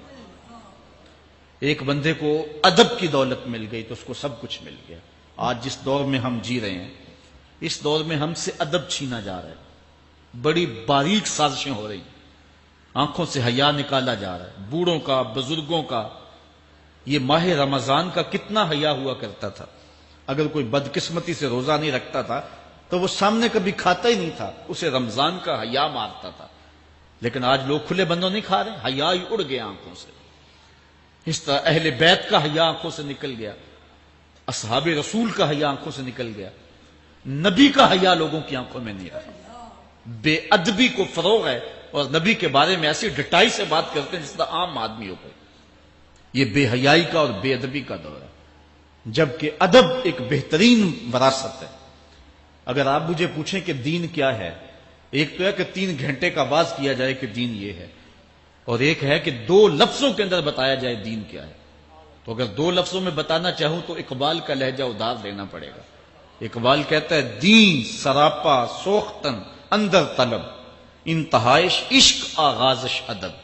ایک بندے کو ادب کی دولت مل گئی تو اس کو سب کچھ مل گیا. آج جس دور میں ہم جی رہے ہیں اس دور میں ہم سے ادب چھینا جا رہا ہے، بڑی باریک سازشیں ہو رہی، آنکھوں سے حیا نکالا جا رہا ہے. بوڑھوں کا، بزرگوں کا. یہ ماہ رمضان کا کتنا حیا ہوا کرتا تھا. اگر کوئی بدقسمتی سے روزہ نہیں رکھتا تھا تو وہ سامنے کبھی کھاتا ہی نہیں تھا، اسے رمضان کا حیا مارتا تھا. لیکن آج لوگ کھلے بندوں نہیں کھا رہے، حیا ہی اڑ گیا آنکھوں سے. اس طرح اہل بیت کا حیا آنکھوں سے نکل گیا، اصحاب رسول کا حیا آنکھوں سے نکل گیا، نبی کا حیا لوگوں کی آنکھوں میں نہیں رہا. بے ادبی کو فروغ ہے اور نبی کے بارے میں ایسی ڈٹائی سے بات کرتے ہیں جس طرح عام آدمی ہو گئے. یہ بے حیائی کا اور بے ادبی کا دور ہے، جبکہ ادب ایک بہترین وراثت ہے. اگر آپ مجھے پوچھیں کہ دین کیا ہے، ایک تو ہے کہ 3 گھنٹے کا باز کیا جائے کہ دین یہ ہے، اور ایک ہے کہ 2 لفظوں کے اندر بتایا جائے دین کیا ہے. تو اگر 2 لفظوں میں بتانا چاہوں تو اقبال کا لہجہ ادار لینا پڑے گا. اقبال کہتا ہے دین سراپا سوختن اندر طلب، انتہائش عشق آغازش ادب.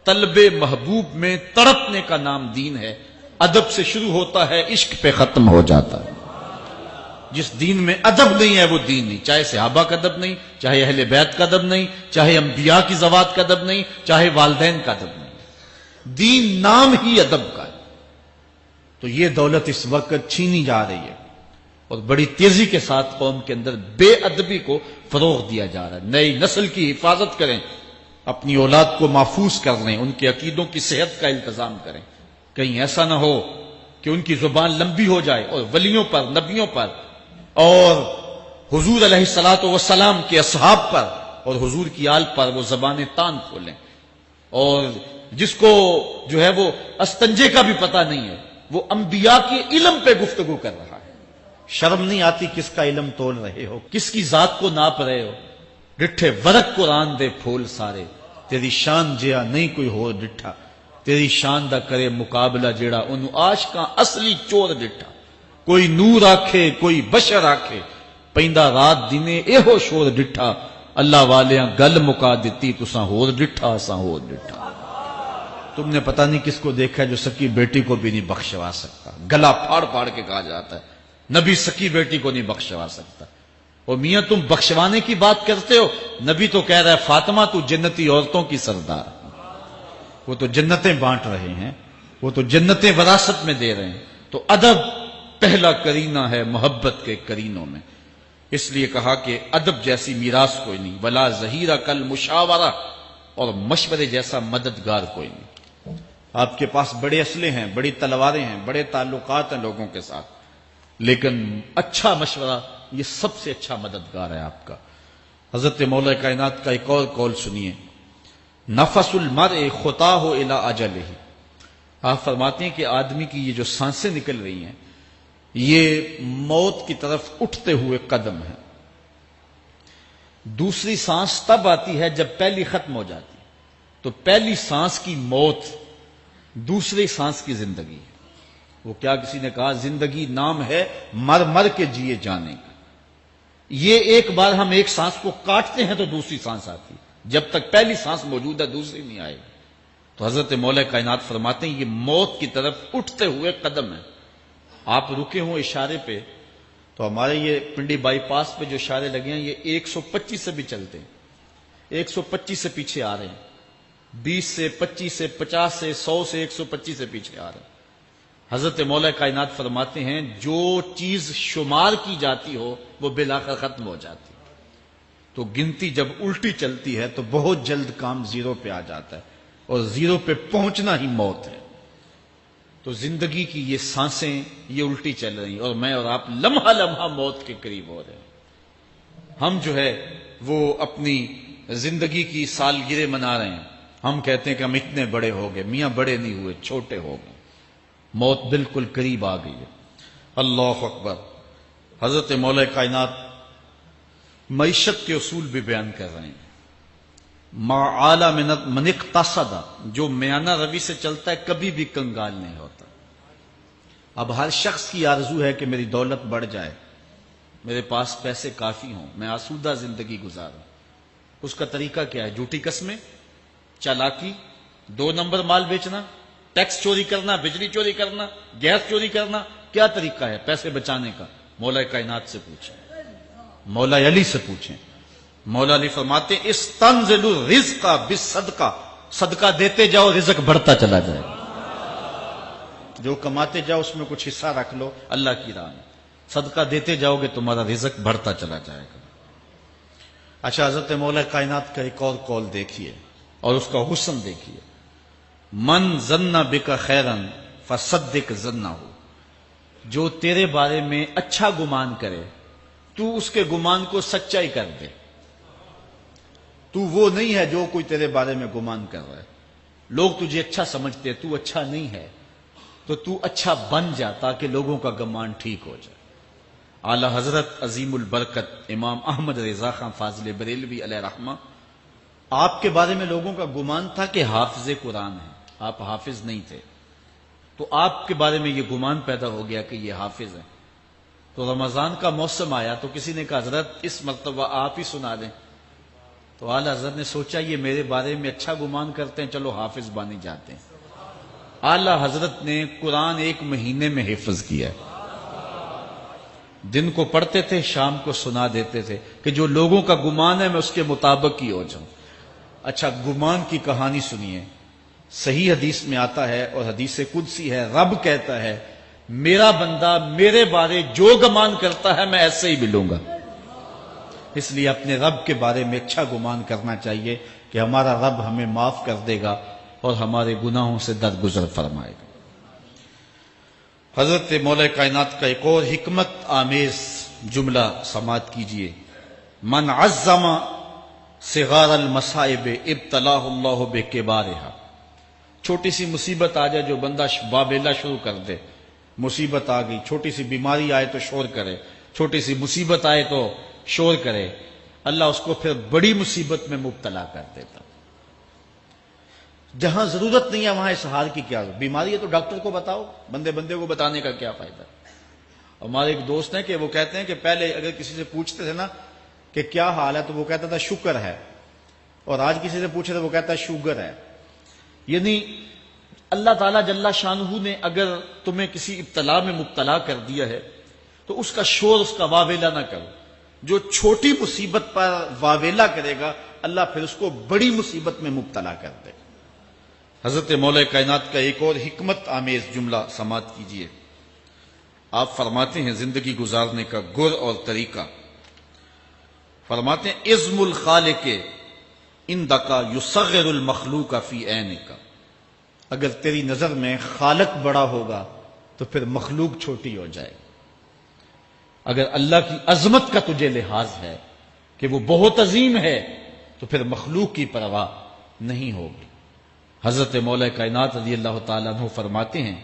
طلب محبوب میں تڑپنے کا نام دین ہے، ادب سے شروع ہوتا ہے عشق پہ ختم ہو جاتا ہے. جس دین میں ادب نہیں ہے وہ دین نہیں، چاہے صحابہ کا ادب نہیں، چاہے اہل بیت کا ادب نہیں، چاہے انبیاء کی ذوات کا ادب نہیں، چاہے والدین کا ادب نہیں. دین نام ہی ادب کا ہے. تو یہ دولت اس وقت چھینی جا رہی ہے اور بڑی تیزی کے ساتھ قوم کے اندر بے ادبی کو فروغ دیا جا رہا ہے. نئی نسل کی حفاظت کریں، اپنی اولاد کو محفوظ کر لیں، ان کے عقیدوں کی صحت کا التزام کریں. کہیں ایسا نہ ہو کہ ان کی زبان لمبی ہو جائے اور ولیوں پر، نبیوں پر اور حضور علیہ الصلوۃ والسلام کے اصحاب پر اور حضور کی آل پر وہ زبانیں تان کھولیں. اور جس کو جو ہے وہ استنجے کا بھی پتہ نہیں ہے وہ انبیاء کے علم پہ گفتگو کر رہا ہے. شرم نہیں آتی کس کا علم تول رہے ہو، کس کی ذات کو ناپ رہے ہو. ڈٹھے ورق قرآن دے پھول سارے، تیری شان جیا نہیں کوئی ہو ڈٹھا. تیری شان دا کرے مقابلہ جیڑا انہوں عاشقاں اصلی چور ڈٹھا. کوئی نور آکھے کوئی بشر آکھے، پیندا رات دینے ایہو شور ڈٹھا. اللہ والیاں گل مکا دیتی تساں ہور ڈٹھا اساں ہور ڈٹھا. تم نے پتہ نہیں کس کو دیکھا جو سکی بیٹی کو بھی نہیں بخشوا سکتا. گلا پھاڑ پھاڑ کے کہا جاتا ہے نبی سکی بیٹی کو نہیں بخشوا سکتا. اور میاں تم بخشوانے کی بات کرتے ہو، نبی تو کہہ رہا ہے فاطمہ تو جنتی عورتوں کی سردار، وہ تو جنتیں بانٹ رہے ہیں، وہ تو جنتیں وراثت میں دے رہے ہیں۔ تو ادب پہلا کرینہ ہے محبت کے کرینوں میں، اس لیے کہا کہ ادب جیسی میراث کوئی نہیں، ولا ظہیرہ کل مشاورہ، اور مشورے جیسا مددگار کوئی نہیں۔ آپ کے پاس بڑے اسلحے ہیں، بڑی تلواریں ہیں، بڑے تعلقات ہیں لوگوں کے ساتھ، لیکن اچھا مشورہ یہ سب سے اچھا مددگار ہے آپ کا۔ حضرت مولا کائنات کا ایک اور قول سنیے، نفس المرء خطاہ الی اجلہ، آپ فرماتے ہیں کہ آدمی کی یہ جو سانسیں نکل رہی ہیں یہ موت کی طرف اٹھتے ہوئے قدم ہیں۔ دوسری سانس تب آتی ہے جب پہلی ختم ہو جاتی، تو پہلی سانس کی موت، دوسری سانس کی زندگی ہے۔ وہ کیا کسی نے کہا زندگی نام ہے مر مر کے جیے جانے کا، یہ ایک بار ہم ایک سانس کو کاٹتے ہیں تو دوسری سانس آتی، جب تک پہلی سانس موجود ہے دوسری نہیں آئے گی۔ تو حضرت مولا کائنات فرماتے ہیں یہ موت کی طرف اٹھتے ہوئے قدم ہے۔ آپ رکے ہوں اشارے پہ تو ہمارے یہ پنڈی بائی پاس پہ جو اشارے لگے ہیں یہ 125 سے بھی چلتے ہیں، 125 سے پیچھے آ رہے ہیں، 20 سے 25 سے 50 سے 100 سے 125 سے پیچھے آ رہے ہیں۔ حضرت مولا کائنات فرماتے ہیں جو چیز شمار کی جاتی ہو وہ بالآخر ختم ہو جاتی، تو گنتی جب الٹی چلتی ہے تو بہت جلد کام زیرو پہ آ جاتا ہے، اور زیرو پہ پہنچنا ہی موت ہے۔ تو زندگی کی یہ سانسیں یہ الٹی چل رہی ہیں، اور میں اور آپ لمحہ لمحہ موت کے قریب ہو رہے ہیں۔ ہم جو ہے وہ اپنی زندگی کی سالگرہ منا رہے ہیں، ہم کہتے ہیں کہ ہم اتنے بڑے ہو گئے، میاں بڑے نہیں ہوئے، چھوٹے ہو گئے، موت بالکل قریب آ گئی ہے۔ اللہ اکبر۔ حضرت مولا کائنات معیشت کے اصول بھی بیان کر رہے ہیں، ما اعلی من اقتصد، جو میانہ روی سے چلتا ہے کبھی بھی کنگال نہیں ہوتا۔ اب ہر شخص کی آرزو ہے کہ میری دولت بڑھ جائے، میرے پاس پیسے کافی ہوں، میں آسودہ زندگی گزاروں۔ اس کا طریقہ کیا ہے؟ جھوٹی قسمیں، چالاکی، 2 نمبر مال بیچنا، ٹیکس چوری کرنا، بجلی چوری کرنا، گیس چوری کرنا، کیا طریقہ ہے پیسے بچانے کا؟ مولا کائنات سے پوچھیں، مولا علی سے پوچھیں۔ مولا علی فرماتے ہیں استنزل الرزق بالصدقہ، صدقہ دیتے جاؤ رزق بڑھتا چلا جائے گا، جو کماتے جاؤ اس میں کچھ حصہ رکھ لو اللہ کی راہ میں، صدقہ دیتے جاؤ گے تمہارا رزق بڑھتا چلا جائے گا۔ اچھا، حضرت مولا کائنات کا ایک اور قول دیکھیے اور اس کا حسن دیکھیے، من ظن بک خیرا فصدق ظنہ، جو تیرے بارے میں اچھا گمان کرے تو اس کے گمان کو سچائی کر دے۔ تو وہ نہیں ہے جو کوئی تیرے بارے میں گمان کر رہا ہے، لوگ تجھے اچھا سمجھتے ہیں، تو اچھا نہیں ہے، تو اچھا بن جا تاکہ لوگوں کا گمان ٹھیک ہو جائے۔ اعلی حضرت عظیم البرکت امام احمد رضا خان فاضل بریلوی علیہ رحمہ، آپ کے بارے میں لوگوں کا گمان تھا کہ حافظ قرآن ہیں، آپ حافظ نہیں تھے، تو آپ کے بارے میں یہ گمان پیدا ہو گیا کہ یہ حافظ ہیں۔ تو رمضان کا موسم آیا تو کسی نے کہا حضرت اس مرتبہ آپ ہی سنا دیں، تو اعلی حضرت نے سوچا یہ میرے بارے میں اچھا گمان کرتے ہیں، چلو حافظ بانی جاتے ہیں۔ اعلی حضرت نے قرآن 1 مہینے میں حفظ کیا ہے، دن کو پڑھتے تھے، شام کو سنا دیتے تھے کہ جو لوگوں کا گمان ہے میں اس کے مطابق ہی ہو جاؤں۔ اچھا، گمان کی کہانی سنیے، صحیح حدیث میں آتا ہے اور حدیث قدسی ہے، رب کہتا ہے میرا بندہ میرے بارے جو گمان کرتا ہے میں ایسے ہی ملوں گا۔ اس لیے اپنے رب کے بارے میں اچھا گمان کرنا چاہیے کہ ہمارا رب ہمیں معاف کر دے گا اور ہمارے گناہوں سے درگزر فرمائے گا۔ حضرت مولا کائنات کا ایک اور حکمت آمیز جملہ سماعت کیجیے، من عظم صغار المصائب ابتلاہ اللہ بکبارہا، چھوٹی سی مصیبت آ جائے جو بندہ بابیلا شروع کر دے، مصیبت آ گئی، چھوٹی سی بیماری آئے تو شور کرے، چھوٹی سی مصیبت آئے تو شور کرے، اللہ اس کو پھر بڑی مصیبت میں مبتلا کر دیتا۔ جہاں ضرورت نہیں ہے وہاں اظہار کی کیا ضرورت؟ بیماری ہے تو ڈاکٹر کو بتاؤ، بندے کو بتانے کا کیا فائدہ؟ ہمارے ایک دوست ہیں کہ وہ کہتے ہیں کہ پہلے اگر کسی سے پوچھتے تھے نا کہ کیا حال ہے تو وہ کہتا تھا شکر ہے، اور آج کسی سے پوچھے تو وہ کہتا ہے شوگر ہے۔ یعنی اللہ تعالیٰ جل شانہ نے اگر تمہیں کسی ابتلا میں مبتلا کر دیا ہے تو اس کا شور، اس کا واویلا نہ کرو، جو چھوٹی مصیبت پر واویلا کرے گا اللہ پھر اس کو بڑی مصیبت میں مبتلا کر دے گا۔ حضرت مولا کائنات کا ایک اور حکمت آمیز جملہ سماعت کیجیے۔ آپ فرماتے ہیں زندگی گزارنے کا گر اور طریقہ، فرماتے ہیں عزم الخالق اندکا یصغر المخلوق فی عینک، اگر تیری نظر میں خالق بڑا ہوگا تو پھر مخلوق چھوٹی ہو جائے گی۔ اگر اللہ کی عظمت کا تجھے لحاظ ہے کہ وہ بہت عظیم ہے تو پھر مخلوق کی پرواہ نہیں ہوگی۔ حضرت مولا کائنات رضی اللہ تعالیٰ عنہ فرماتے ہیں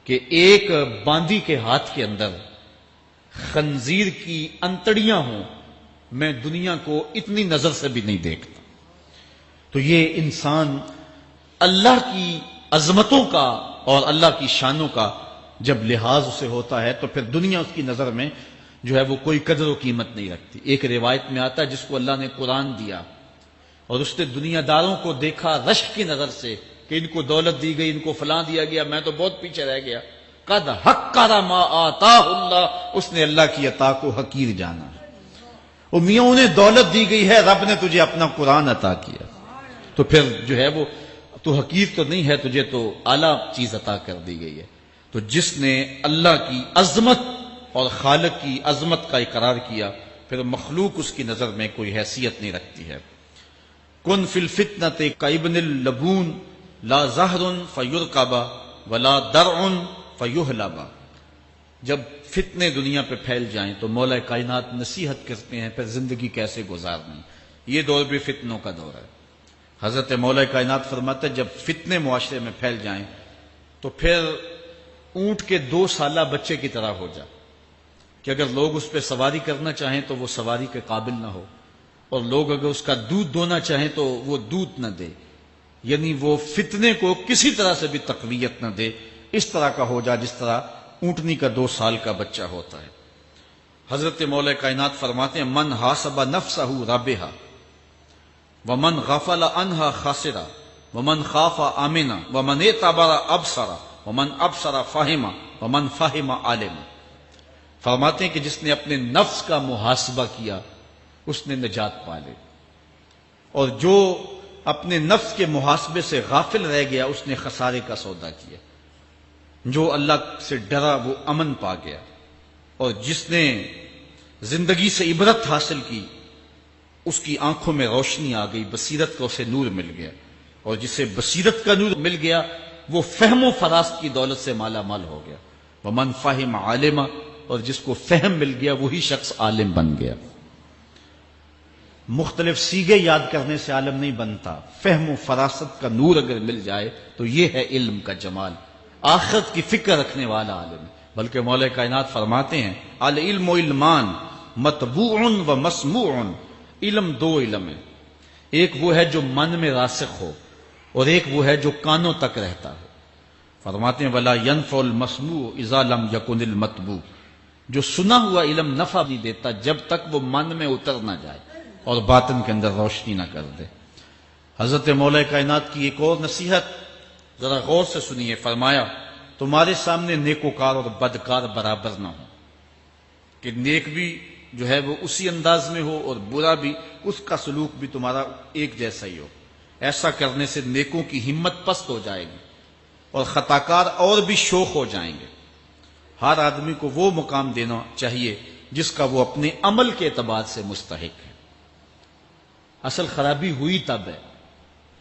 کہ ایک باندی کے ہاتھ کے اندر خنزیر کی انتڑیاں ہوں، میں دنیا کو اتنی نظر سے بھی نہیں دیکھتا۔ تو یہ انسان اللہ کی عظمتوں کا اور اللہ کی شانوں کا جب لحاظ اسے ہوتا ہے تو پھر دنیا اس کی نظر میں جو ہے وہ کوئی قدر و قیمت نہیں رکھتی۔ ایک روایت میں آتا ہے جس کو اللہ نے قرآن دیا اور اس نے دنیا داروں کو دیکھا رشک کی نظر سے کہ ان کو دولت دی گئی، ان کو فلاں دیا گیا، میں تو بہت پیچھے رہ گیا۔ قد حقر ما آتاہ اللہ، اس نے اللہ کی عطا کو حقیر جانا۔ او میاں انہیں دولت دی گئی ہے، رب نے تجھے اپنا قرآن عطا کیا، تو پھر جو ہے وہ تو حقیر تو نہیں ہے، تجھے تو اعلیٰ چیز عطا کر دی گئی ہے۔ تو جس نے اللہ کی عظمت اور خالق کی عظمت کا اقرار کیا پھر مخلوق اس کی نظر میں کوئی حیثیت نہیں رکھتی ہے۔ کن فی الفتنۃ کابن اللبون لا زہر فیرکب ولا درع فیحلب، جب فتنے دنیا پہ پھیل جائیں تو مولا کائنات نصیحت کرتے ہیں پھر زندگی کیسے گزارنی۔ یہ دور بھی فتنوں کا دور ہے۔ حضرت مولا کائنات فرماتے ہیں جب فتنے معاشرے میں پھیل جائیں تو پھر اونٹ کے 2 سالہ بچے کی طرح ہو جا کہ اگر لوگ اس پہ سواری کرنا چاہیں تو وہ سواری کے قابل نہ ہو، اور لوگ اگر اس کا دودھ دونا چاہیں تو وہ دودھ نہ دے، یعنی وہ فتنے کو کسی طرح سے بھی تقویت نہ دے، اس طرح کا ہو جا جس طرح اونٹنی کا 2 سال کا بچہ ہوتا ہے۔ حضرت مولا کائنات فرماتے ہیں من حاسب نفسہ رابحہ ومن غفل عنہا خاسرہ ومن خاف آمنہ ومن اعتبر ابصر ومن ابصر فہم ومن فہم عالم، فرماتے ہیں کہ جس نے اپنے نفس کا محاسبہ کیا اس نے نجات پا لی، اور جو اپنے نفس کے محاسبے سے غافل رہ گیا اس نے خسارے کا سودا کیا۔ جو اللہ سے ڈرا وہ امن پا گیا، اور جس نے زندگی سے عبرت حاصل کی اس کی آنکھوں میں روشنی آ گئی، بصیرت کا اسے نور مل گیا، اور جسے بصیرت کا نور مل گیا وہ فہم و فراست کی دولت سے مالا مال ہو گیا۔ ومن فہم عالمہ، اور جس کو فہم مل گیا وہی شخص عالم بن گیا۔ مختلف سیغے یاد کرنے سے عالم نہیں بنتا، فہم و فراست کا نور اگر مل جائے تو یہ ہے علم کا جمال، آخرت کی فکر رکھنے والا عالم۔ بلکہ مولا کائنات فرماتے ہیں العلم علمان مطبوع و مسموع، علم 2 علم ہے، ایک وہ ہے جو من میں راسخ ہو اور ایک وہ ہے جو کانوں تک رہتا ہے۔ فرماتے ہیں ولا ينفع المسموع اذا لم يكن المتبوع، جو سنا ہوا علم نفع نہیں دیتا جب تک وہ من میں اتر نہ جائے اور باطن کے اندر روشنی نہ کر دے۔ حضرت مولا کائنات کی ایک اور نصیحت ذرا غور سے سنیے، فرمایا تمہارے سامنے نیکوکار اور بدکار برابر نہ ہو، کہ نیک بھی جو ہے وہ اسی انداز میں ہو اور برا بھی، اس کا سلوک بھی تمہارا ایک جیسا ہی ہو۔ ایسا کرنے سے نیکوں کی ہمت پست ہو جائے گی اور خطاکار اور بھی شوخ ہو جائیں گے۔ ہر آدمی کو وہ مقام دینا چاہیے جس کا وہ اپنے عمل کے اعتبار سے مستحق ہے۔ اصل خرابی ہوئی تب ہے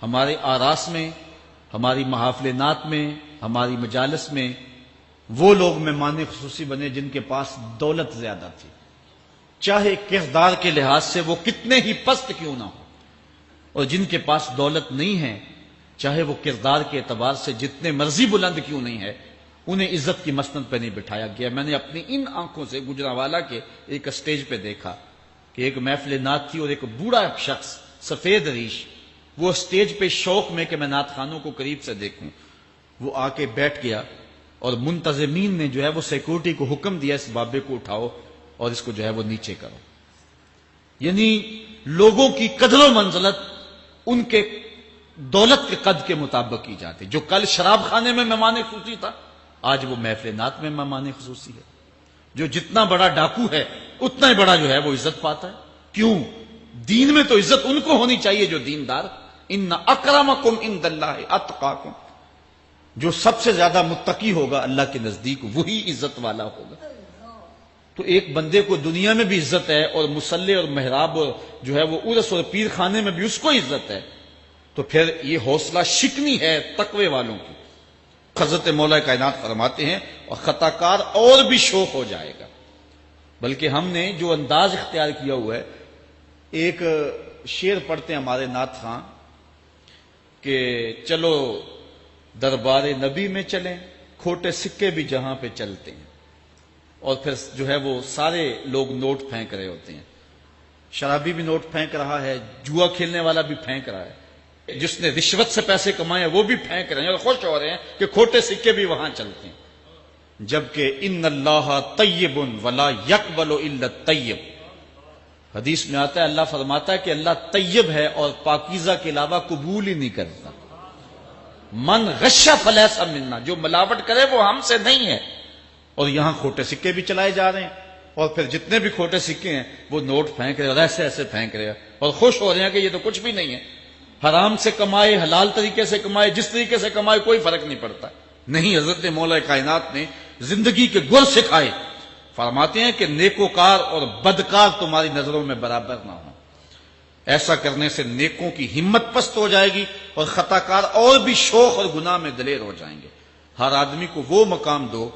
ہمارے آراس میں، ہماری محافل نعت میں، ہماری مجالس میں وہ لوگ مہمان خصوصی بنے جن کے پاس دولت زیادہ تھی، چاہے کردار کے لحاظ سے وہ کتنے ہی پست کیوں نہ ہو، اور جن کے پاس دولت نہیں ہے چاہے وہ کردار کے اعتبار سے جتنے مرضی بلند کیوں نہیں ہے، انہیں عزت کی مسند پہ نہیں بٹھایا گیا۔ میں نے اپنی ان آنکھوں سے گجرانوالہ کے ایک اسٹیج پہ دیکھا کہ ایک محفل نعت تھی اور ایک بوڑھا شخص سفید ریش، وہ اسٹیج پہ شوق میں کہ میں نعت خانوں کو قریب سے دیکھوں، وہ آ کے بیٹھ گیا اور منتظمین نے جو ہے وہ سیکورٹی کو حکم دیا اس بابے کو اٹھاؤ اور اس کو جو ہے وہ نیچے کرو۔ یعنی لوگوں کی قدر و منزلت ان کے دولت کے قد کے مطابق کی جاتی، جو کل شراب خانے میں مہمان خصوصی تھا آج وہ محفل نعت میں مہمان خصوصی ہے، جو جتنا بڑا ڈاکو ہے اتنا ہی بڑا جو ہے وہ عزت پاتا ہے. کیوں؟ دین میں تو عزت ان کو ہونی چاہیے جو دیندار. ان اکرمکم عند اللہ اتقاکم، جو سب سے زیادہ متقی ہوگا اللہ کے نزدیک وہی عزت والا ہوگا. تو ایک بندے کو دنیا میں بھی عزت ہے اور مصلی اور محراب اور جو ہے وہ عرس اور پیر خانے میں بھی اس کو عزت ہے، تو پھر یہ حوصلہ شکنی ہے تقوی والوں کی. حضرت مولا کائنات فرماتے ہیں اور خطا کار اور بھی شوق ہو جائے گا. بلکہ ہم نے جو انداز اختیار کیا ہوا ہے، ایک شعر پڑھتے ہیں ہمارے نعت خاں کہ چلو دربار نبی میں چلیں، کھوٹے سکے بھی جہاں پہ چلتے ہیں. اور پھر جو ہے وہ سارے لوگ نوٹ پھینک رہے ہوتے ہیں. شرابی بھی نوٹ پھینک رہا ہے، جوا کھیلنے والا بھی پھینک رہا ہے، جس نے رشوت سے پیسے کمائے وہ بھی پھینک رہے ہیں اور خوش ہو رہے ہیں کہ کھوٹے سکے بھی وہاں چلتے ہیں. جبکہ ان اللہ طیب ولا یقبل الا الطیب، حدیث میں آتا ہے اللہ فرماتا ہے کہ اللہ طیب ہے اور پاکیزہ کے علاوہ قبول ہی نہیں کرتا. من غش فلیس منا، جو ملاوٹ کرے وہ ہم سے نہیں ہے. اور یہاں کھوٹے سکے بھی چلائے جا رہے ہیں اور پھر جتنے بھی کھوٹے سکے ہیں وہ نوٹ پھینک رہے اور ایسے ایسے پھینک رہے اور خوش ہو رہے ہیں کہ یہ تو کچھ بھی نہیں ہے. حرام سے کمائے، حلال طریقے سے کمائے، جس طریقے سے کمائے کوئی فرق نہیں پڑتا. نہیں، حضرت مولا کائنات نے زندگی کے گر سکھائے. فرماتے ہیں کہ نیکوکار اور بدکار تمہاری نظروں میں برابر نہ ہو. ایسا کرنے سے نیکوں کی ہمت پست ہو جائے گی اور خطا کار اور بھی شوق اور گناہ میں دلیر ہو جائیں گے. ہر آدمی کو وہ مقام دو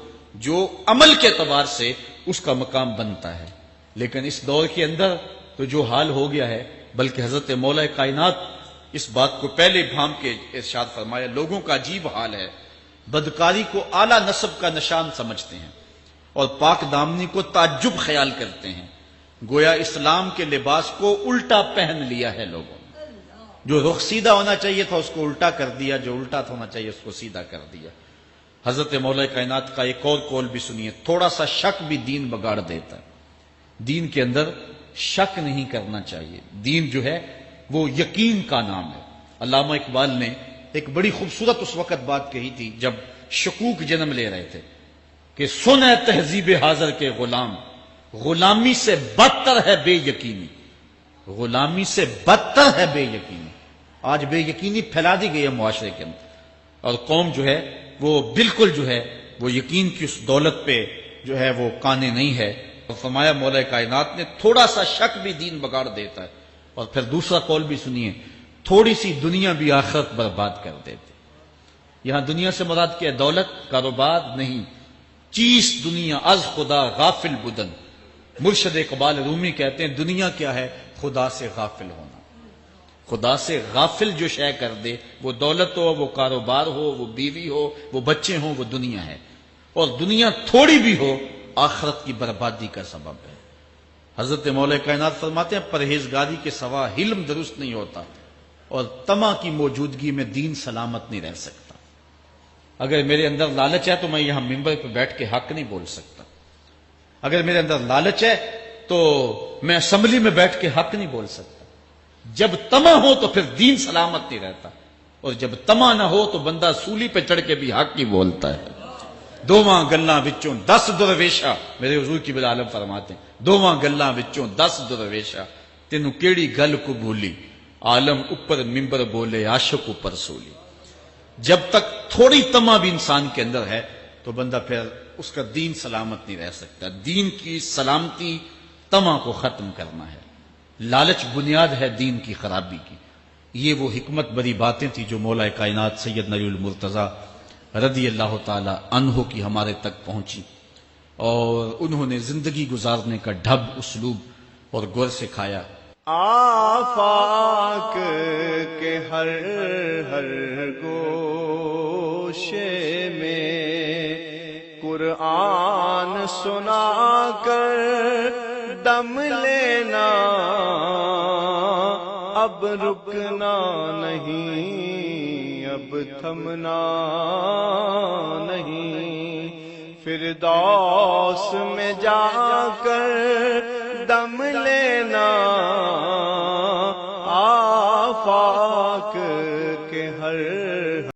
جو عمل کے اعتبار سے اس کا مقام بنتا ہے. لیکن اس دور کے اندر تو جو حال ہو گیا ہے، بلکہ حضرت مولا کائنات اس بات کو پہلے بھام کے ارشاد فرمایا، لوگوں کا عجیب حال ہے، بدکاری کو اعلیٰ نسب کا نشان سمجھتے ہیں اور پاک دامنی کو تعجب خیال کرتے ہیں. گویا اسلام کے لباس کو الٹا پہن لیا ہے لوگوں نے. جو رخ سیدھا ہونا چاہیے تھا اس کو الٹا کر دیا، جو الٹا ہونا چاہیے اس کو سیدھا کر دیا. حضرت مولا کائنات کا ایک اور قول بھی سنیے. تھوڑا سا شک بھی دین بگاڑ دیتا ہے. دین کے اندر شک نہیں کرنا چاہیے. دین جو ہے وہ یقین کا نام ہے. علامہ اقبال نے ایک بڑی خوبصورت اس وقت بات کہی تھی جب شکوک جنم لے رہے تھے کہ سن اے تہذیب حاضر کے غلام، غلامی سے بدتر ہے بے یقینی. غلامی سے بدتر ہے بے یقینی. آج بے یقینی پھیلا دی گئی ہے معاشرے کے اندر اور قوم جو ہے وہ بالکل جو ہے وہ یقین کی اس دولت پہ جو ہے وہ کانے نہیں ہے. اور فرمایا مولا کائنات نے تھوڑا سا شک بھی دین بگاڑ دیتا ہے. اور پھر دوسرا قول بھی سنیے، تھوڑی سی دنیا بھی آخرت برباد کر دیتے. یہاں دنیا سے مراد کیا ہے؟ دولت، کاروبار نہیں. چیز دنیا از خدا غافل بدن. مرشد اقبال رومی کہتے ہیں دنیا کیا ہے؟ خدا سے غافل ہونا. خدا سے غافل جو شے کر دے، وہ دولت ہو، وہ کاروبار ہو، وہ بیوی ہو، وہ بچے ہوں، وہ دنیا ہے. اور دنیا تھوڑی بھی ہو آخرت کی بربادی کا سبب ہے. حضرت مولا کائنات فرماتے ہیں پرہیزگاری کے سوا حلم درست نہیں ہوتا اور طمع کی موجودگی میں دین سلامت نہیں رہ سکتا. اگر میرے اندر لالچ ہے تو میں یہاں ممبر پہ بیٹھ کے حق نہیں بول سکتا. اگر میرے اندر لالچ ہے تو میں اسمبلی میں بیٹھ کے حق نہیں بول سکتا. جب طمع ہو تو پھر دین سلامت نہیں رہتا اور جب طمع نہ ہو تو بندہ سولی پہ چڑھ کے بھی حق ہی بولتا ہے. دوواں گلاں وچوں 10 درویشا، میرے حضور کی بل عالم فرماتے ہیں دوواں گلاں وچوں 10 درویشا، تینوں کیڑی گل کو بھولی، عالم اوپر ممبر بولے عاشق اوپر سولی. جب تک تھوڑی طمع بھی انسان کے اندر ہے تو بندہ پھر اس کا دین سلامت نہیں رہ سکتا. دین کی سلامتی طمع کو ختم کرنا ہے. لالچ بنیاد ہے دین کی خرابی کی. یہ وہ حکمت بری باتیں تھی جو مولا کائنات سید نبی المرتضیٰ رضی اللہ تعالی عنہ کی ہمارے تک پہنچی اور انہوں نے زندگی گزارنے کا ڈھب، اسلوب اور گر سکھایا. آفاق کے ہر ہر گوشے میں قرآن سنا کر دم لینا، اب رکنا نہیں، اب تھمنا نہیں، فردوس میں جا کر دم لینا.